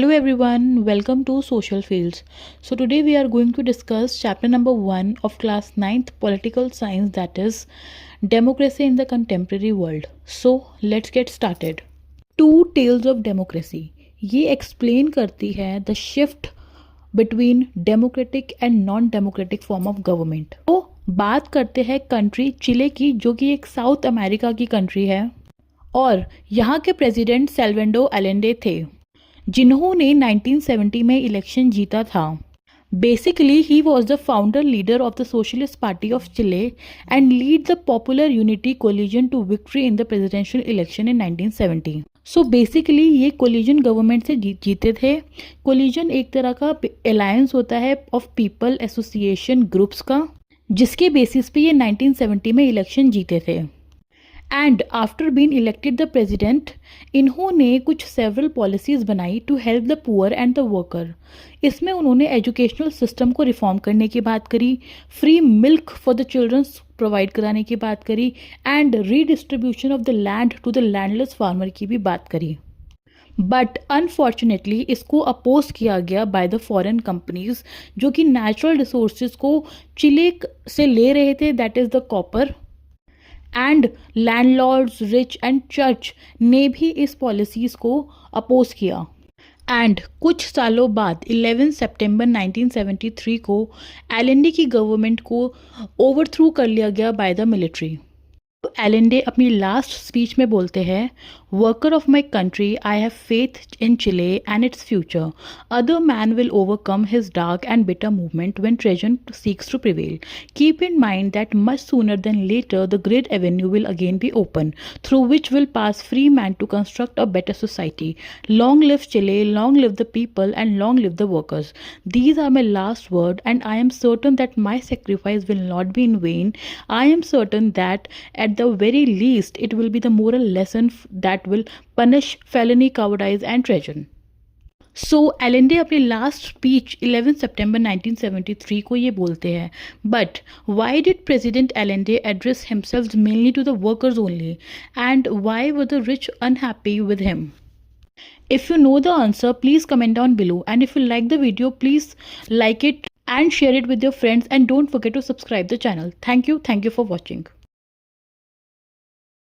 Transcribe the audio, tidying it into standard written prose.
Hello everyone, welcome to Social Fields. So today we are going to discuss chapter number 1 of class 9th political science, that is democracy in the contemporary world. So let's get started. Two tales of democracy. ये explain करती है the shift between democratic and non democratic form of government. तो बात करते हैं country चिले की, जो कि एक साउथ अमेरिका की कंट्री है और यहाँ के प्रेसिडेंट सैल्वेडोर अलेंडे थे, जिन्होंने 1970 में इलेक्शन जीता था। Basically he was the founder leader of the Socialist Party of Chile and lead the Popular Unity coalition to victory in the presidential election in 1970। So basically ये कोलिजन गवर्नमेंट से जीते थे। Collision एक तरह का alliance होता है of people association groups का, जिसके बेसिस पे ये 1970 में इलेक्शन जीते थे। And after being elected the president, इन्होंने कुछ सेवरल पॉलिसीज़ बनाई to help the poor and the worker. इसमें उन्होंने एजुकेशनल सिस्टम को रिफॉर्म करने की बात करी, free milk for the childrens provide कराने की बात करी and redistribution of the land to the landless farmer की भी बात करी। बट अनफॉर्चुनेटली इसको अपोज किया गया बाय द फॉरेन कंपनीज, जो कि नेचुरल रिसोर्सेज को चिले से ले रहे थे, that is the copper. And landlords, rich and church ने भी इस पॉलिसीज़ को अपोज किया। एंड कुछ सालों बाद 11 सितंबर 1973 को एलेंडे की गवर्नमेंट को ओवरथ्रू कर लिया गया बाय द मिलिट्री। एलेंडे अपनी लास्ट स्पीच में बोलते हैं, worker of my country, I have faith in Chile and its future. Other man will overcome his dark and bitter movement when treason seeks to prevail. Keep in mind that much sooner than later the great avenue will again be open, through which will pass free man to construct a better society. Long live Chile, long live the people and long live the workers. These are my last word, and I am certain that my sacrifice will not be in vain. I am certain that at the very least it will be the moral lesson that will punish felony, cowardice and treason. So Allende अपनी last speech 11 सितंबर 1973 को ये बोलते हैं, but why did President Allende address himself mainly to the workers only, and why were the rich unhappy with him? If you know the answer, please comment down below, and if you like the video, please like it and share it with your friends, and don't forget to subscribe the channel. Thank you for watching.